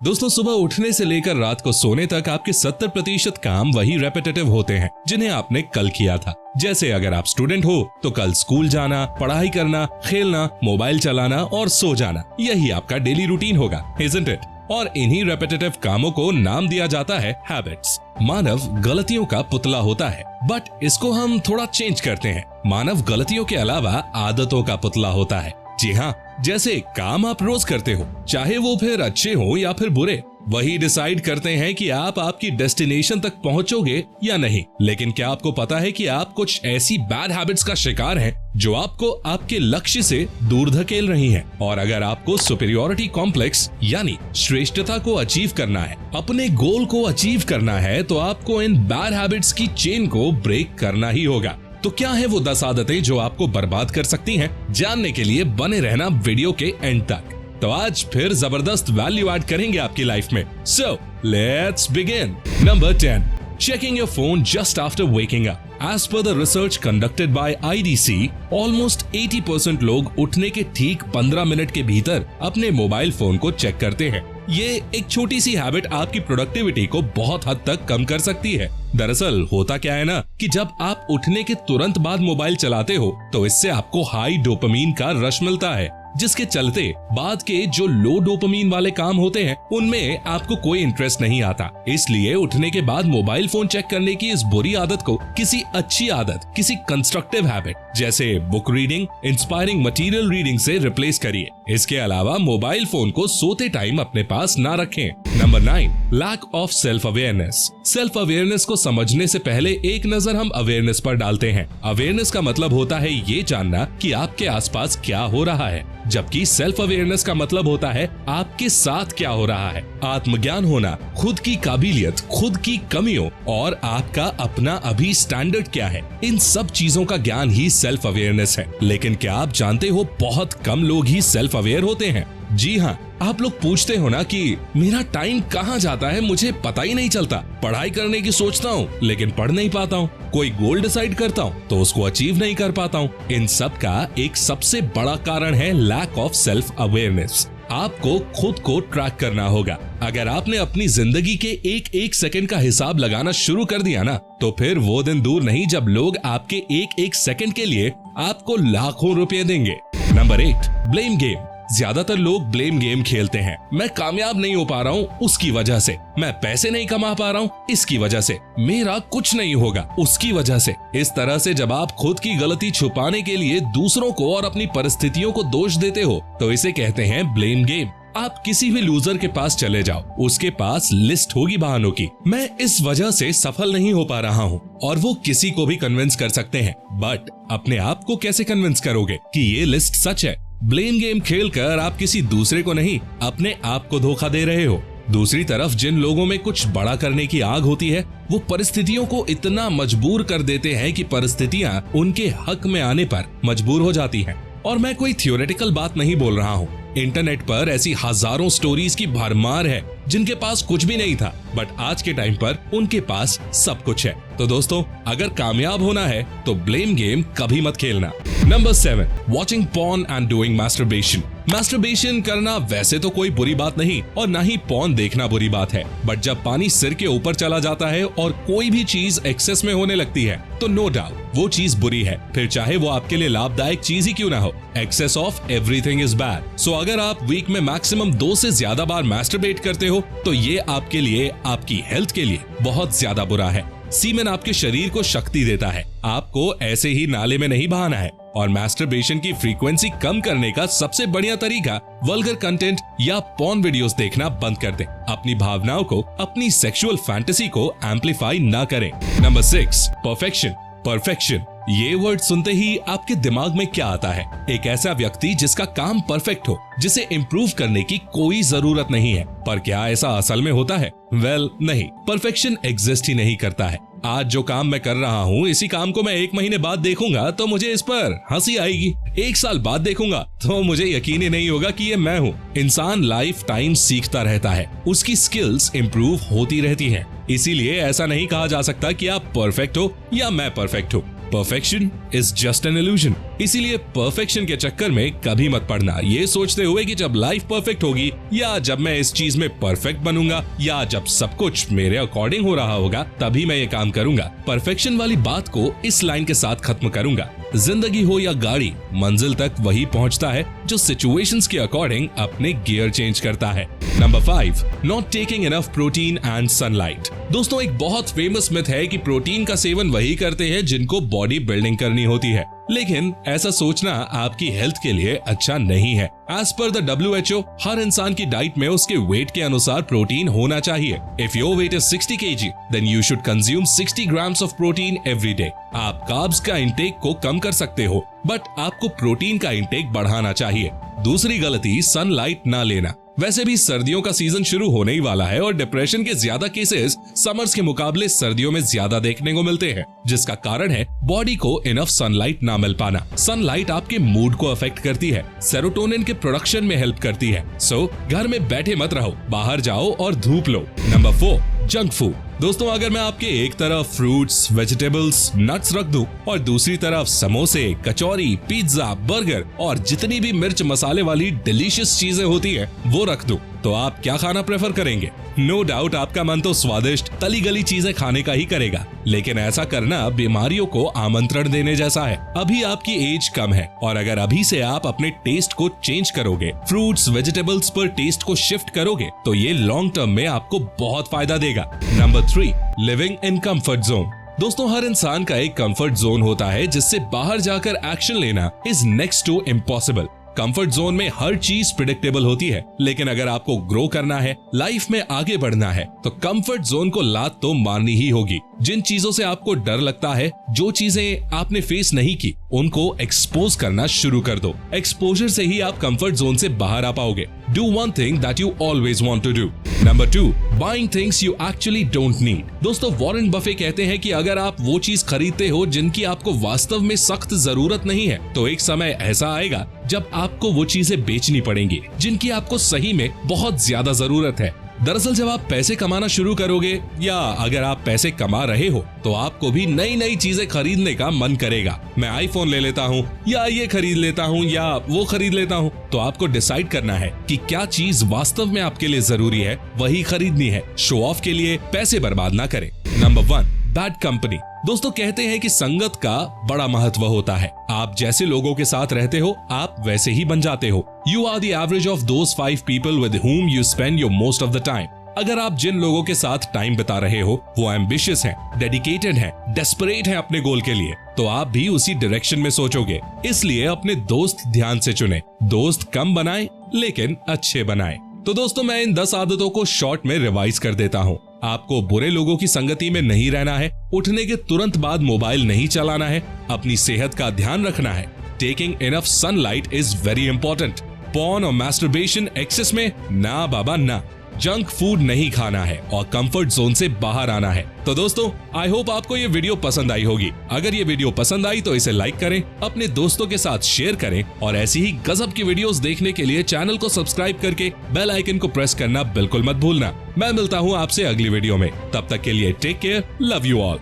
दोस्तों, सुबह उठने से लेकर रात को सोने तक आपके 70% काम वही रेपिटेटिव होते हैं जिन्हें आपने कल किया था। जैसे अगर आप स्टूडेंट हो तो कल स्कूल जाना, पढ़ाई करना, खेलना, मोबाइल चलाना और सो जाना, यही आपका डेली रूटीन होगा, isn't it? और इन्हीं रेपिटेटिव कामों को नाम दिया जाता है हैबिट्स। मानव गलतियों का पुतला होता है, बट इसको हम थोड़ा चेंज करते हैं। मानव गलतियों के अलावा आदतों का पुतला होता है। जी हाँ, जैसे काम आप रोज करते हो, चाहे वो फिर अच्छे हो या फिर बुरे, वही डिसाइड करते हैं कि आप आपकी डेस्टिनेशन तक पहुंचोगे या नहीं। लेकिन क्या आपको पता है कि आप कुछ ऐसी बैड हैबिट्स का शिकार हैं जो आपको आपके लक्ष्य से दूर धकेल रही हैं? और अगर आपको सुपीरियोरिटी कॉम्प्लेक्स यानी श्रेष्ठता को अचीव करना है, अपने गोल को अचीव करना है, तो आपको इन बैड हैबिट्स की चेन को ब्रेक करना ही होगा। तो क्या है वो 10 आदतें जो आपको बर्बाद कर सकती हैं? जानने के लिए बने रहना वीडियो के एंड तक। तो आज फिर जबरदस्त वैल्यू ऐड करेंगे आपकी लाइफ में। So let's begin. Number 10, checking your phone just after waking up. As per the research conducted by IDC, almost 80% लोग उठने के ठीक 15 मिनट के भीतर अपने मोबाइल फोन को चेक करते हैं। ये एक छोटी सी हैबिट आपकी प्रोडक्टिविटी को बहुत हद तक कम कर सकती है। दरअसल होता क्या है ना कि जब आप उठने के तुरंत बाद मोबाइल चलाते हो तो इससे आपको हाई डोपामीन का रश मिलता है, जिसके चलते बाद के जो लो डोपामीन वाले काम होते हैं उनमें आपको कोई इंटरेस्ट नहीं आता। इसलिए उठने के बाद मोबाइल फोन चेक करने की इस बुरी आदत को किसी अच्छी आदत, किसी कंस्ट्रक्टिव हैबिट जैसे book reading, inspiring material reading से रिप्लेस करिए। इसके अलावा मोबाइल फोन को सोते टाइम अपने पास ना रखें। Number 9, lack of self awareness. Self awareness को समझने से पहले एक नजर हम अवेयरनेस पर डालते हैं। अवेयरनेस का मतलब होता है ये जानना कि आपके आसपास क्या हो रहा है, जबकि सेल्फ अवेयरनेस का मतलब होता है आपके साथ क्या हो रहा है। आत्मज्ञान होना, खुद की काबिलियत, खुद की कमियों और आपका अपना अभी स्टैंडर्ड क्या है, इन सब चीजों का ज्ञान ही सेल्फ अवेयरनेस है। लेकिन क्या आप जानते हो बहुत कम लोग ही सेल्फ अवेयर होते हैं। जी हाँ, आप लोग पूछते हो ना कि मेरा टाइम कहाँ जाता है, मुझे पता ही नहीं चलता। पढ़ाई करने की सोचता हूँ लेकिन पढ़ नहीं पाता हूँ। कोई गोल डिसाइड करता हूँ तो उसको अचीव नहीं कर पाता हूँ। इन सब का एक सबसे बड़ा कारण है लैक ऑफ सेल्फ अवेयरनेस। आपको खुद को ट्रैक करना होगा। अगर आपने अपनी जिंदगी के एक एक सेकंड का हिसाब लगाना शुरू कर दिया ना, तो फिर वो दिन दूर नहीं जब लोग आपके एक एक सेकंड के लिए आपको लाखों रुपए देंगे। Number 8, blame game. ज्यादातर लोग ब्लेम गेम खेलते हैं। मैं कामयाब नहीं हो पा रहा हूँ उसकी वजह से, मैं पैसे नहीं कमा पा रहा हूँ इसकी वजह से, मेरा कुछ नहीं होगा उसकी वजह से। इस तरह से जब आप खुद की गलती छुपाने के लिए दूसरों को और अपनी परिस्थितियों को दोष देते हो तो इसे कहते हैं ब्लेम गेम। आप किसी भी लूजर के पास चले जाओ, उसके पास लिस्ट होगी बहानों की। मैं इस वजह से सफल नहीं हो पा रहा हूँ, और वो किसी को भी कन्विंस कर सकते हैं। बट अपने आप को कैसे कन्विंस करोगे कि ये लिस्ट सच है? ब्लेम गेम खेलकर आप किसी दूसरे को नहीं, अपने आप को धोखा दे रहे हो। दूसरी तरफ जिन लोगों में कुछ बड़ा करने की आग होती है, वो परिस्थितियों को इतना मजबूर कर देते हैं कि परिस्थितियां उनके हक में आने पर मजबूर हो जाती हैं। और मैं कोई थियोरेटिकल बात नहीं बोल रहा हूँ। इंटरनेट पर ऐसी हजारों स्टोरीज की भरमार है जिनके पास कुछ भी नहीं था, बट आज के टाइम पर उनके पास सब कुछ है। तो दोस्तों, अगर कामयाब होना है तो ब्लेम गेम कभी मत खेलना। Number 7, watching porn and doing masturbation. Masturbation करना वैसे तो कोई बुरी बात नहीं और ना ही पॉर्न देखना बुरी बात है, बट जब पानी सिर के ऊपर चला जाता है और कोई भी चीज एक्सेस में होने लगती है तो नो डाउट वो चीज बुरी है, फिर चाहे वो आपके लिए लाभदायक चीज ही क्यों ना हो। Excess of everything is bad. So अगर आप वीक में मैक्सिमम 2 से ज्यादा बार मैस्टरबेट करते हो तो ये आपके लिए, आपकी हेल्थ के लिए बहुत ज्यादा बुरा है। सीमेन आपके शरीर को शक्ति देता है, आपको ऐसे ही नाले में नहीं बहाना है। और मैस्टरबेशन की फ्रीक्वेंसी कम करने का सबसे बढ़िया तरीका वल्गर कंटेंट या पॉर्न वीडियोस देखना बंद कर दें। अपनी भावनाओं को, अपनी सेक्सुअल फैंटेसी को एम्पलीफाई ना करें। Number 6, perfection. परफेक्शन, ये वर्ड सुनते ही आपके दिमाग में क्या आता है? एक ऐसा व्यक्ति जिसका काम परफेक्ट हो, जिसे इम्प्रूव करने की कोई जरूरत नहीं है। पर क्या ऐसा असल में होता है? वेल, नहीं, परफेक्शन एग्जिस्ट ही नहीं करता है। आज जो काम मैं कर रहा हूँ, इसी काम को मैं 1 महीने बाद देखूंगा तो मुझे इस पर हंसी आएगी। 1 साल बाद देखूंगा तो मुझे यकीन ही नहीं होगा कि ये मैं हूँ। इंसान लाइफ टाइम सीखता रहता है, उसकी स्किल्स इम्प्रूव होती रहती हैं। इसीलिए ऐसा नहीं कहा जा सकता कि आप परफेक्ट हो या मैं परफेक्ट हूँ। Perfection is just an illusion. इसीलिए परफेक्शन के चक्कर में कभी मत पड़ना, ये सोचते हुए कि जब लाइफ परफेक्ट होगी या जब मैं इस चीज में परफेक्ट बनूंगा या जब सब कुछ मेरे अकॉर्डिंग हो रहा होगा तभी मैं ये काम करूंगा। परफेक्शन वाली बात को इस लाइन के साथ खत्म करूंगा। जिंदगी हो या गाड़ी, मंजिल तक वही पहुंचता है जो सिचुएशंस के अकॉर्डिंग अपने गियर चेंज करता है। Number 5, not taking enough protein and sunlight. दोस्तों, एक बहुत फेमस मिथ है कि प्रोटीन का सेवन वही करते हैं जिनको बॉडी बिल्डिंग करनी होती है, लेकिन ऐसा सोचना आपकी हेल्थ के लिए अच्छा नहीं है। एज पर द WHO, हर इंसान की डाइट में उसके वेट के अनुसार प्रोटीन होना चाहिए। If your weight is 60 kg, then you should consume 60 grams of protein every day. आप कार्ब्स का इंटेक को कम कर सकते हो, बट आपको प्रोटीन का इंटेक बढ़ाना चाहिए। दूसरी गलती, सनलाइट ना लेना। वैसे भी सर्दियों का सीजन शुरू होने ही वाला है और डिप्रेशन के ज्यादा केसेस समर्स के मुकाबले सर्दियों में ज्यादा देखने को मिलते हैं, जिसका कारण है बॉडी को इनफ सनलाइट ना मिल पाना। सनलाइट आपके मूड को अफेक्ट करती है, सेरोटोनिन के प्रोडक्शन में हेल्प करती है। सो घर में बैठे मत रहो, बाहर जाओ और धूप लो। Number 4, junk food. दोस्तों, अगर मैं आपके एक तरफ फ्रूट्स, वेजिटेबल्स, नट्स रख दूं और दूसरी तरफ समोसे, कचौरी, पिज्जा, बर्गर और जितनी भी मिर्च मसाले वाली डिलीशियस चीजें होती है वो रख दूं, तो आप क्या खाना प्रेफर करेंगे? नो डाउट आपका मन तो स्वादिष्ट तली गली चीजें खाने का ही करेगा, लेकिन ऐसा करना बीमारियों को आमंत्रण देने जैसा है। अभी आपकी एज कम है और अगर अभी से आप अपने टेस्ट को चेंज करोगे, फ्रूट्स, वेजिटेबल्स पर टेस्ट को शिफ्ट करोगे, तो ये लॉन्ग टर्म में आपको बहुत फायदा देगा। Number 3, living in comfort zone. दोस्तों, हर इंसान का एक कंफर्ट जोन होता है जिससे बाहर जाकर एक्शन लेना is next to impossible. Comfort zone में हर चीज प्रिडिक्टेबल होती है, लेकिन अगर आपको ग्रो करना है, लाइफ में आगे बढ़ना है, तो कंफर्ट जोन को लात तो मारनी ही होगी। जिन चीजों से आपको डर लगता है, जो चीजें आपने फेस नहीं की, उनको एक्सपोज करना शुरू कर दो। एक्सपोजर से ही आप कंफर्ट जोन से बाहर आ पाओगे। Do one thing that you always want to do. Number 2, buying things you actually don't need. दोस्तों, वॉरेन बफे कहते हैं कि अगर आप वो चीज खरीदते हो जिनकी आपको वास्तव में सख्त जरूरत नहीं है, तो एक समय ऐसा आएगा जब आपको वो चीजें बेचनी पड़ेंगी जिनकी आपको सही में बहुत ज्यादा जरूरत है। दरअसल जब आप पैसे कमाना शुरू करोगे या अगर आप पैसे कमा रहे हो, तो आपको भी नई नई चीजें खरीदने का मन करेगा। मैं आईफोन ले लेता हूँ या ये खरीद लेता हूँ या वो खरीद लेता हूँ। तो आपको डिसाइड करना है कि क्या चीज वास्तव में आपके लिए जरूरी है, वही खरीदनी है। शो ऑफ के लिए पैसे बर्बाद ना करें। Number 1, bad company. दोस्तों, कहते हैं कि संगत का बड़ा महत्व होता है। आप जैसे लोगों के साथ रहते हो, आप वैसे ही बन जाते हो। You are the average of those 5 people with whom you spend your most of the time। अगर आप जिन लोगों के साथ टाइम बिता रहे हो वो एम्बिशियस हैं, डेडिकेटेड हैं, डेस्परेट हैं अपने गोल के लिए, तो आप भी उसी डायरेक्शन में सोचोगे। इसलिए अपने दोस्त ध्यान से चुने। दोस्त कम बनाएं, लेकिन अच्छे बनाएं। तो दोस्तों, मैं इन 10 आदतों को शॉर्ट में रिवाइज कर देता हूँ। आपको बुरे लोगों की संगति में नहीं रहना है, उठने के तुरंत बाद मोबाइल नहीं चलाना है, अपनी सेहत का ध्यान रखना है, taking enough sunlight is very important, porn और मैस्टरबेशन एक्सेस में ना बाबा ना, जंक फूड नहीं खाना है और कंफर्ट जोन से बाहर आना है। तो दोस्तों, आई होप आपको ये वीडियो पसंद आई होगी। अगर ये वीडियो पसंद आई तो इसे लाइक करें, अपने दोस्तों के साथ शेयर करें और ऐसी ही गजब की वीडियोस देखने के लिए चैनल को सब्सक्राइब करके बेल आइकन को प्रेस करना बिल्कुल मत भूलना। मैं मिलता हूँ आपसे अगली वीडियो में, तब तक के लिए take care, love you all.